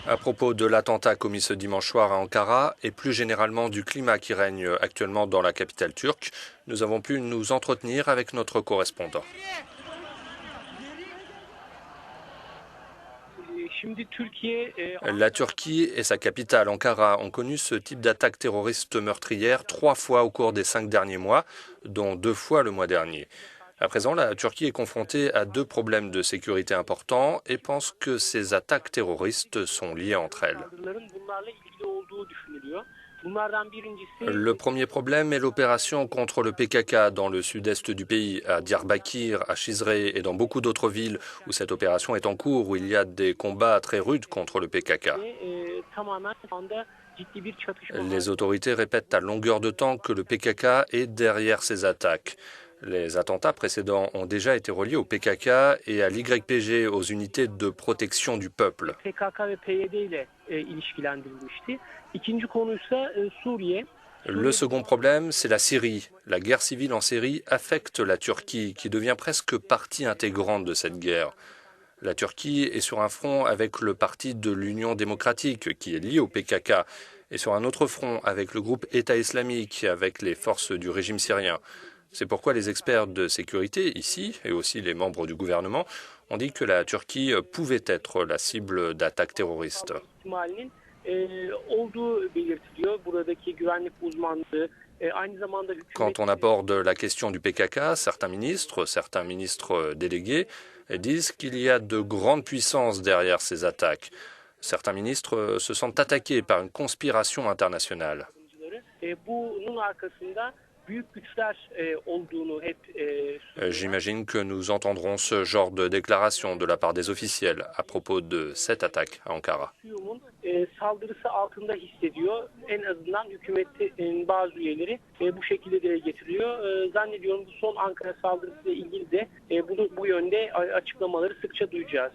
À propos de l'attentat commis ce dimanche soir à Ankara et plus généralement du climat qui règne actuellement dans la capitale turque, nous avons pu nous entretenir avec notre correspondant. La Turquie et sa capitale, Ankara, ont connu ce type d'attaque terroriste meurtrière 3 fois au cours des 5 derniers mois, dont 2 fois le mois dernier. À présent, la Turquie est confrontée à 2 problèmes de sécurité importants et pense que ces attaques terroristes sont liées entre elles. Le premier problème est l'opération contre le PKK dans le sud-est du pays, à Diyarbakir, à Cizre et dans beaucoup d'autres villes où cette opération est en cours, où il y a des combats très rudes contre le PKK. Les autorités répètent à longueur de temps que le PKK est derrière ces attaques. Les attentats précédents ont déjà été reliés au PKK et à l'YPG, aux unités de protection du peuple. Le second problème, c'est la Syrie. La guerre civile en Syrie affecte la Turquie, qui devient presque partie intégrante de cette guerre. La Turquie est sur un front avec le parti de l'Union démocratique, qui est lié au PKK, et sur un autre front avec le groupe État islamique, avec les forces du régime syrien. C'est pourquoi les experts de sécurité ici, et aussi les membres du gouvernement, ont dit que la Turquie pouvait être la cible d'attaques terroristes. Quand on aborde la question du PKK, certains ministres délégués, disent qu'il y a de grandes puissances derrière ces attaques. Certains ministres se sentent attaqués par une conspiration internationale. J'imagine que nous entendrons ce genre de déclaration de la part des officiels à propos de cette attaque à Ankara. Saldırısı altında hissediyor. En azından hükümetin bazı üyeleri bu şekilde dile getiriyor. Zannediyorum bu son Ankara saldırısıyla ilgili de bu yönde açıklamaları sıkça duyacağız.